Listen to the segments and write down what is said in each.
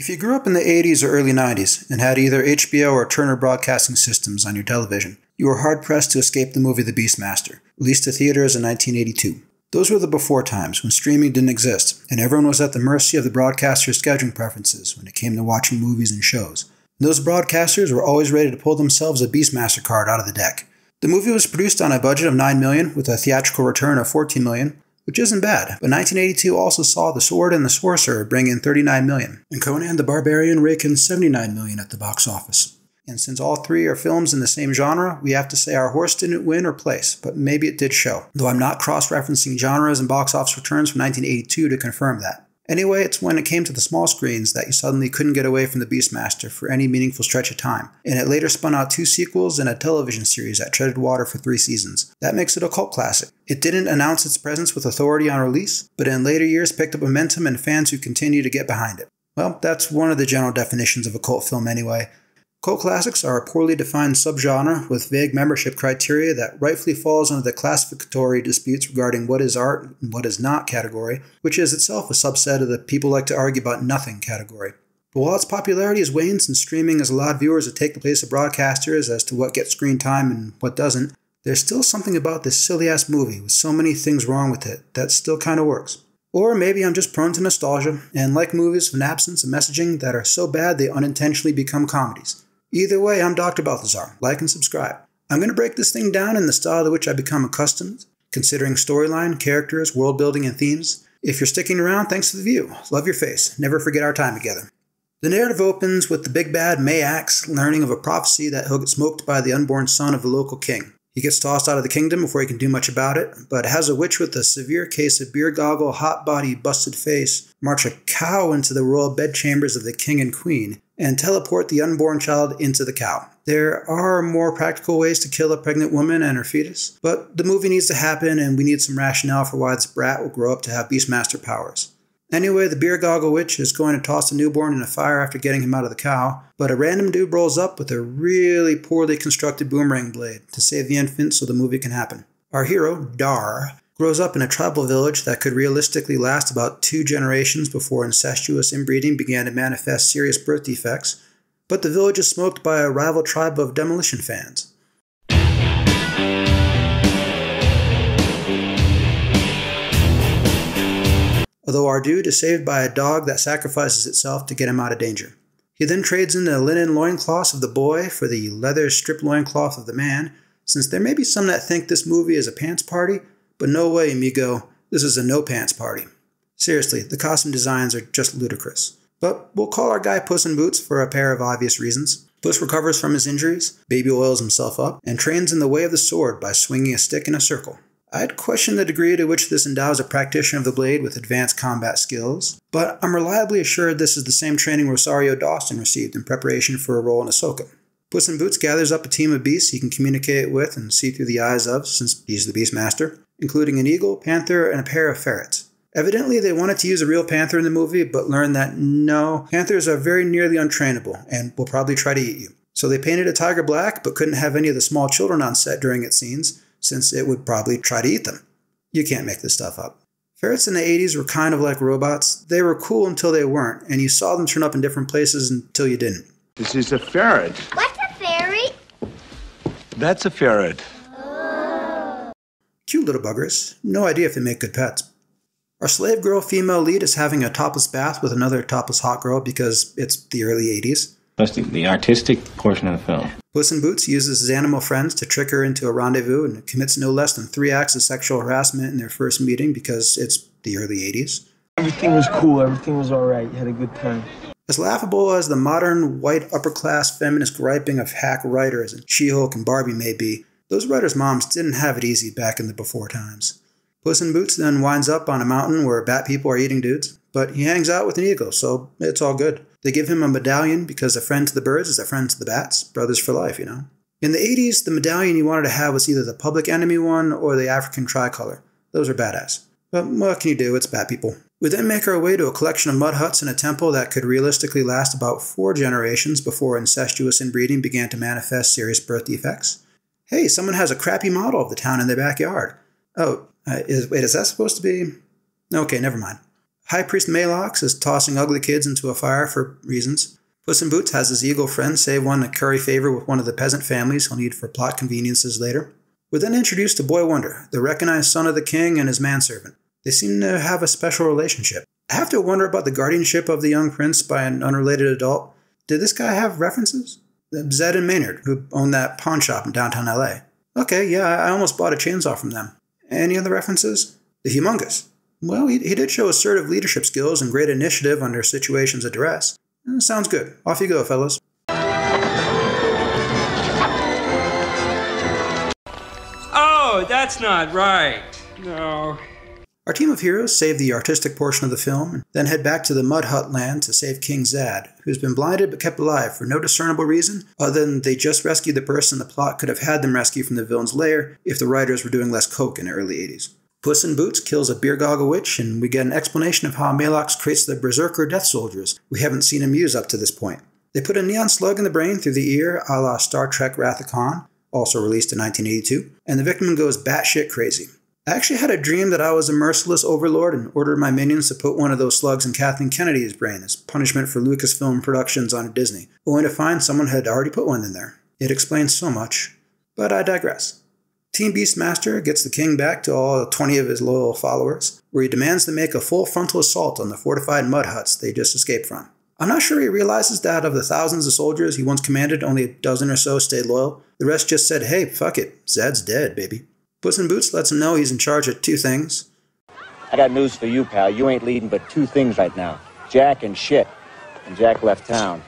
If you grew up in the 80s or early 90s and had either HBO or Turner Broadcasting Systems on your television, you were hard-pressed to escape the movie The Beastmaster, released to theaters in 1982. Those were the before times, when streaming didn't exist, and everyone was at the mercy of the broadcaster's scheduling preferences when it came to watching movies and shows. And those broadcasters were always ready to pull themselves a Beastmaster card out of the deck. The movie was produced on a budget of $9 million, with a theatrical return of $14 million, which isn't bad, but 1982 also saw The Sword and the Sorcerer bring in $39 million, and Conan the Barbarian rake in $79 million at the box office. And since all three are films in the same genre, we have to say our horse didn't win or place, but maybe it did show, though I'm not cross-referencing genres and box office returns from 1982 to confirm that. Anyway, it's when it came to the small screens that you suddenly couldn't get away from The Beastmaster for any meaningful stretch of time, and it later spun out 2 sequels and a television series that treaded water for 3 seasons. That makes it a cult classic. It didn't announce its presence with authority on release, but in later years picked up momentum and fans who continue to get behind it. Well, that's one of the general definitions of a cult film anyway. Cult classics are a poorly defined subgenre with vague membership criteria that rightfully falls under the classificatory disputes regarding what is art and what is not category, which is itself a subset of the people like to argue about nothing category. But while its popularity has waned since streaming has allowed viewers to take the place of broadcasters as to what gets screen time and what doesn't, there's still something about this silly-ass movie with so many things wrong with it that still kinda works. Or maybe I'm just prone to nostalgia and like movies with an absence of messaging that are so bad they unintentionally become comedies. Either way, I'm Dr. Balthazar. Like and subscribe. I'm going to break this thing down in the style to which I become accustomed, considering storyline, characters, world building, and themes. If you're sticking around, thanks for the view. Love your face. Never forget our time together. The narrative opens with the big bad Mayax learning of a prophecy that he'll get smoked by the unborn son of the local king. He gets tossed out of the kingdom before he can do much about it, but has a witch with a severe case of beer goggle, hot body, busted face march a cow into the royal bedchambers of the king and queen, and teleport the unborn child into the cow. There are more practical ways to kill a pregnant woman and her fetus, but the movie needs to happen and we need some rationale for why this brat will grow up to have Beastmaster powers. Anyway, the beer goggle witch is going to toss the newborn in a fire after getting him out of the cow, but a random dude rolls up with a really poorly constructed boomerang blade to save the infant so the movie can happen. Our hero, Dar, grows up in a tribal village that could realistically last about 2 generations before incestuous inbreeding began to manifest serious birth defects, but the village is smoked by a rival tribe of demolition fans. Although our dude is saved by a dog that sacrifices itself to get him out of danger. He then trades in the linen loincloths of the boy for the leather strip loincloth of the man, since there may be some that think this movie is a pants party, but no way, amigo, this is a no-pants party. Seriously, the costume designs are just ludicrous. But we'll call our guy Puss in Boots for a pair of obvious reasons. Puss recovers from his injuries, baby oils himself up, and trains in the way of the sword by swinging a stick in a circle. I'd question the degree to which this endows a practitioner of the blade with advanced combat skills, but I'm reliably assured this is the same training Rosario Dawson received in preparation for a role in Ahsoka. Puss in Boots gathers up a team of beasts he can communicate with and see through the eyes of, since he's the Beastmaster, including an eagle, panther, and a pair of ferrets. Evidently, they wanted to use a real panther in the movie, but learned that no, panthers are very nearly untrainable and will probably try to eat you. So they painted a tiger black, but couldn't have any of the small children on set during its scenes, since it would probably try to eat them. You can't make this stuff up. Ferrets in the 80s were kind of like robots. They were cool until they weren't, and you saw them turn up in different places until you didn't. This is a ferret. What's a ferret? That's a ferret. Cute little buggers. No idea if they make good pets. Our slave girl female lead is having a topless bath with another topless hot girl because it's the early 80s. That's the artistic portion of the film. Puss in Boots uses his animal friends to trick her into a rendezvous and commits no less than 3 acts of sexual harassment in their first meeting because it's the early 80s. Everything was cool, everything was alright, you had a good time. As laughable as the modern, white, upper-class feminist griping of hack writers and She-Hulk and Barbie may be, those writers' moms didn't have it easy back in the before times. Puss in Boots then winds up on a mountain where bat people are eating dudes, but he hangs out with an eagle, so it's all good. They give him a medallion because a friend to the birds is a friend to the bats. Brothers for life, you know. In the 80s, the medallion you wanted to have was either the Public Enemy one or the African tricolor. Those are badass. But what can you do? It's bat people. We then make our way to a collection of mud huts in a temple that could realistically last about 4 generations before incestuous inbreeding began to manifest serious birth defects. Hey, someone has a crappy model of the town in their backyard. Oh, is that supposed to be? Okay, never mind. High Priest Malox is tossing ugly kids into a fire for reasons. Puss in Boots has his eagle friend save one to curry favor with one of the peasant families he'll need for plot conveniences later. We're then introduced to Boy Wonder, the recognized son of the king and his manservant. They seem to have a special relationship. I have to wonder about the guardianship of the young prince by an unrelated adult. Did this guy have references? Zed and Maynard, who owned that pawn shop in downtown LA. Okay, yeah, I almost bought a chainsaw from them. Any other references? The Humongous. Well, he did show assertive leadership skills and great initiative under situations of duress. Sounds good. Off you go, fellas. Oh, that's not right. No. Our team of heroes save the artistic portion of the film, and then head back to the Mud Hut land to save King Zad, who's been blinded but kept alive for no discernible reason other than they just rescued the person the plot could have had them rescue from the villain's lair if the writers were doing less coke in the early 80s. Puss in Boots kills a beer goggle witch, and we get an explanation of how Malox creates the Berserker Death Soldiers we haven't seen him use up to this point. They put a neon slug in the brain through the ear a la Star Trek Wrath of Khan, also released in 1982, and the victim goes batshit crazy. I actually had a dream that I was a merciless overlord and ordered my minions to put one of those slugs in Kathleen Kennedy's brain as punishment for Lucasfilm Productions on Disney, only to find someone had already put one in there. It explains so much, but I digress. Team Beastmaster gets the king back to all 20 of his loyal followers, where he demands to make a full frontal assault on the fortified mud huts they just escaped from. I'm not sure he realizes that of the thousands of soldiers he once commanded, only a dozen or so stayed loyal. The rest just said, hey, fuck it, Zed's dead, baby. Puss in Boots lets him know he's in charge of two things. I got news for you, pal. You ain't leading but two things right now. Jack and shit. And Jack left town.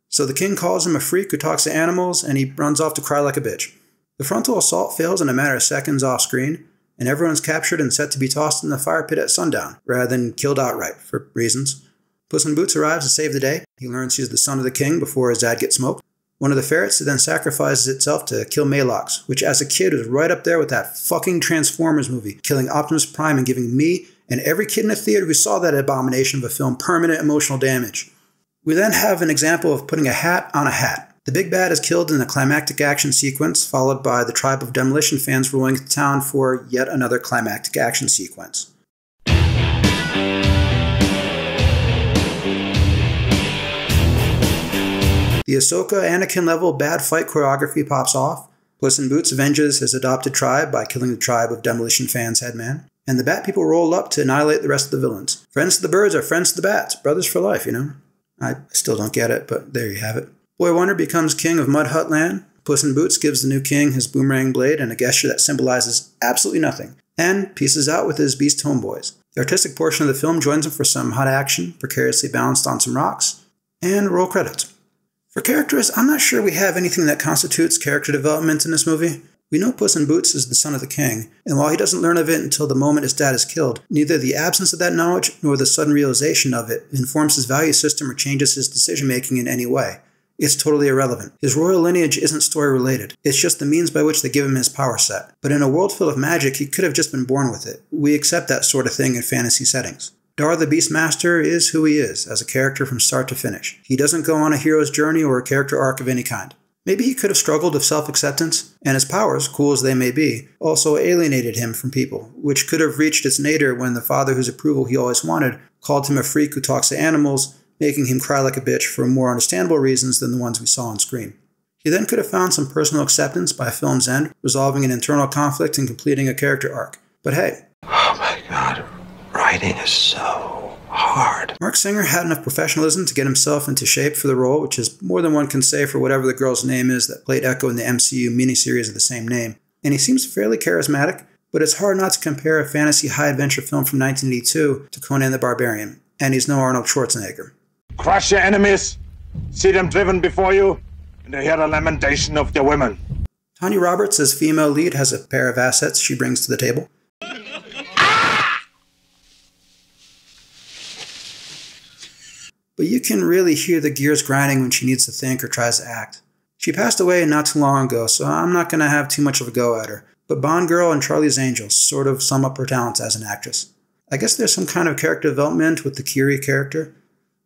So the king calls him a freak who talks to animals, and he runs off to cry like a bitch. The frontal assault fails in a matter of seconds off screen, and everyone's captured and set to be tossed in the fire pit at sundown, rather than killed outright, for reasons. Puss in Boots arrives to save the day. He learns he's the son of the king before his dad gets smoked. One of the ferrets then sacrifices itself to kill Malox, which as a kid was right up there with that fucking Transformers movie, killing Optimus Prime and giving me and every kid in the theater who saw that abomination of a film permanent emotional damage. We then have an example of putting a hat on a hat. The big bad is killed in a climactic action sequence, followed by the tribe of demolition fans rolling into town for yet another climactic action sequence. The Ahsoka Anakin level bad fight choreography pops off. Puss in Boots avenges his adopted tribe by killing the tribe of demolition fans headman. And the Bat People roll up to annihilate the rest of the villains. Friends to the birds are friends to the bats. Brothers for life, you know? I still don't get it, but there you have it. Boy Wonder becomes king of Mud Hut Land. Puss in Boots gives the new king his boomerang blade and a gesture that symbolizes absolutely nothing, and pieces out with his beast homeboys. The artistic portion of the film joins him for some hot action, precariously balanced on some rocks, and roll credits. For characters, I'm not sure we have anything that constitutes character development in this movie. We know Puss in Boots is the son of the king, and while he doesn't learn of it until the moment his dad is killed, neither the absence of that knowledge nor the sudden realization of it informs his value system or changes his decision-making in any way. It's totally irrelevant. His royal lineage isn't story-related. It's just the means by which they give him his power set. But in a world full of magic, he could have just been born with it. We accept that sort of thing in fantasy settings. Dar the Beastmaster is who he is, as a character from start to finish. He doesn't go on a hero's journey or a character arc of any kind. Maybe he could have struggled with self-acceptance, and his powers, cool as they may be, also alienated him from people, which could have reached its nadir when the father whose approval he always wanted called him a freak who talks to animals, making him cry like a bitch for more understandable reasons than the ones we saw on screen. He then could have found some personal acceptance by film's end, resolving an internal conflict and completing a character arc. But hey. Oh my God, writing is so hard. Mark Singer had enough professionalism to get himself into shape for the role, which is more than one can say for whatever the girl's name is that played Echo in the MCU miniseries of the same name. And he seems fairly charismatic, but it's hard not to compare a fantasy high-adventure film from 1982 to Conan the Barbarian, and he's no Arnold Schwarzenegger. Crush your enemies, see them driven before you, and hear the lamentation of their women. Tanya Roberts as female lead has a pair of assets she brings to the table. But you can really hear the gears grinding when she needs to think or tries to act. She passed away not too long ago, so I'm not going to have too much of a go at her, but Bond Girl and Charlie's Angels sort of sum up her talents as an actress. I guess there's some kind of character development with the Kiri character.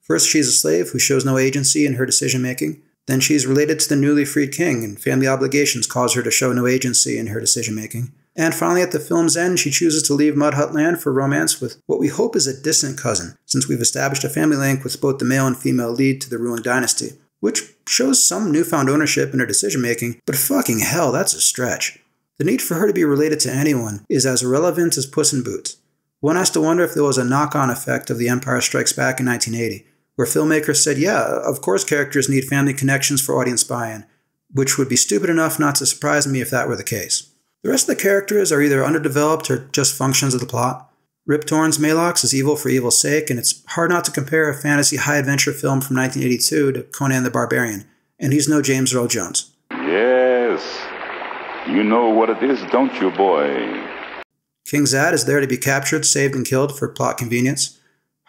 First, she's a slave who shows no agency in her decision-making. Then she's related to the newly freed king, and family obligations cause her to show no agency in her decision-making. And finally, at the film's end, she chooses to leave Mud Hut Land for romance with what we hope is a distant cousin, since we've established a family link with both the male and female lead to the ruling dynasty, which shows some newfound ownership in her decision-making, but fucking hell, that's a stretch. The need for her to be related to anyone is as irrelevant as Puss in Boots. One has to wonder if there was a knock-on effect of The Empire Strikes Back in 1980, where filmmakers said, yeah, of course characters need family connections for audience buy-in, which would be stupid enough not to surprise me if that were the case. The rest of the characters are either underdeveloped or just functions of the plot. Rip Torn's Malox is evil for evil's sake, and it's hard not to compare a fantasy high-adventure film from 1982 to Conan the Barbarian, and he's no James Earl Jones. Yes, you know what it is, don't you, boy? King Zad is there to be captured, saved, and killed for plot convenience.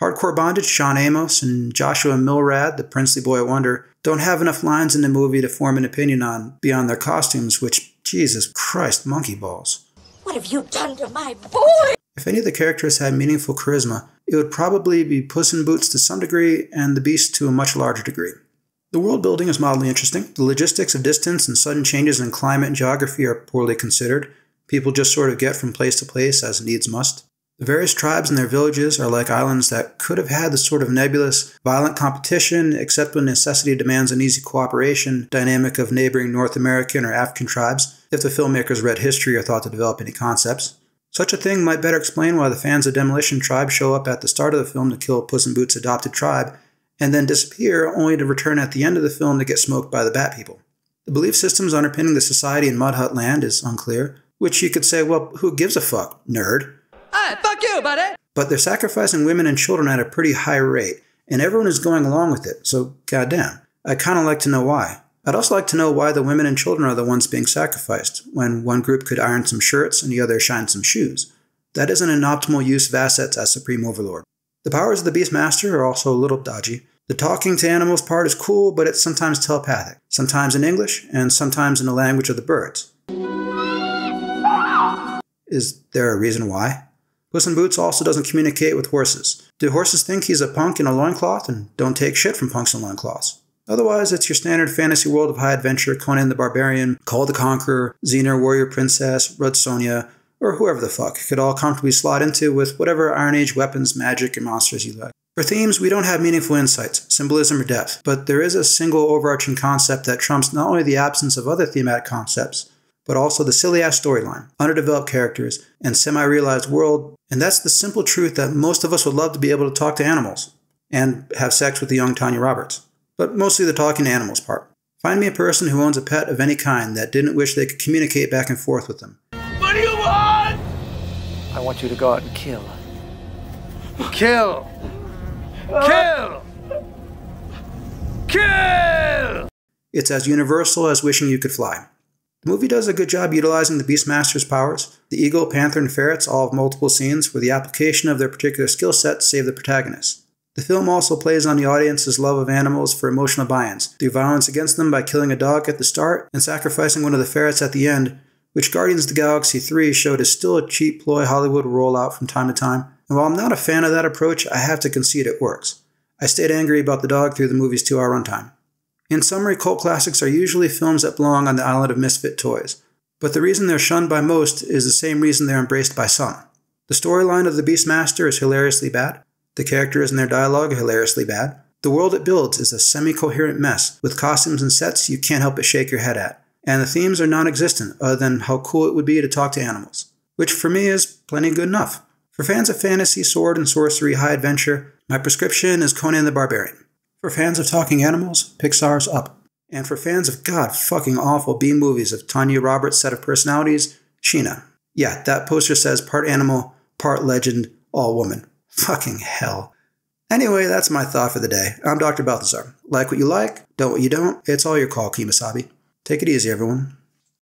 Hardcore Bondage, Sean Amos, and Joshua Milrad, the princely boy wonder, don't have enough lines in the movie to form an opinion on beyond their costumes, which, Jesus Christ, monkey balls. What have you done to my boy? If any of the characters had meaningful charisma, it would probably be Puss in Boots to some degree and the Beast to a much larger degree. The world building is mildly interesting. The logistics of distance and sudden changes in climate and geography are poorly considered. People just sort of get from place to place as needs must. The various tribes and their villages are like islands that could have had the sort of nebulous, violent competition, except when necessity demands an easy cooperation dynamic of neighboring North American or African tribes, if the filmmakers read history or thought to develop any concepts. Such a thing might better explain why the fans of Demolition Tribe show up at the start of the film to kill Puss in Boots' adopted tribe, and then disappear only to return at the end of the film to get smoked by the Bat People. The belief systems underpinning the society in Mud Hut Land is unclear, which you could say, well, who gives a fuck, nerd? Hey, fuck you, buddy! But they're sacrificing women and children at a pretty high rate, and everyone is going along with it, so goddamn. I'd kind of like to know why. I'd also like to know why the women and children are the ones being sacrificed, when one group could iron some shirts and the other shine some shoes. That isn't an optimal use of assets as Supreme Overlord. The powers of the Beastmaster are also a little dodgy. The talking to animals part is cool, but it's sometimes telepathic, sometimes in English, and sometimes in the language of the birds. Is there a reason why? Puss in Boots also doesn't communicate with horses. Do horses think he's a punk in a loincloth and don't take shit from punks in loincloths? Otherwise, it's your standard fantasy world of high adventure, Conan the Barbarian, Kull the Conqueror, Xena Warrior Princess, Rud Sonja, or whoever the fuck could all comfortably slot into with whatever Iron Age weapons, magic, and monsters you like. For themes, we don't have meaningful insights, symbolism, or depth, but there is a single overarching concept that trumps not only the absence of other thematic concepts, but also the silly-ass storyline, underdeveloped characters, and semi-realized world, and that's the simple truth that most of us would love to be able to talk to animals, and have sex with the young Tanya Roberts. But mostly the talking to animals part. Find me a person who owns a pet of any kind that didn't wish they could communicate back and forth with them. What do you want? I want you to go out and kill. Kill! Kill! Kill! It's as universal as wishing you could fly. The movie does a good job utilizing the Beastmaster's powers. The eagle, panther, and ferrets all have multiple scenes where the application of their particular skill sets save the protagonist. The film also plays on the audience's love of animals for emotional buy-ins, through violence against them by killing a dog at the start and sacrificing one of the ferrets at the end, which Guardians of the Galaxy 3 showed is still a cheap ploy Hollywood will roll out from time to time. And while I'm not a fan of that approach, I have to concede it works. I stayed angry about the dog through the movie's 2-hour runtime. In summary, cult classics are usually films that belong on the island of misfit toys. But the reason they're shunned by most is the same reason they're embraced by some. The storyline of the Beastmaster is hilariously bad. The characters and their dialogue are hilariously bad. The world it builds is a semi-coherent mess, with costumes and sets you can't help but shake your head at. And the themes are non-existent, other than how cool it would be to talk to animals. Which for me is plenty good enough. For fans of fantasy, sword, and sorcery high adventure, my prescription is Conan the Barbarian. For fans of talking animals, Pixar's Up. And for fans of god-fucking awful B-movies of Tanya Roberts' set of personalities, Sheena. Yeah, that poster says part animal, part legend, all woman. Fucking hell. Anyway, that's my thought for the day. I'm Dr. Balthazar. Like what you like, don't what you don't. It's all your call, Kemosabe. Take it easy, everyone.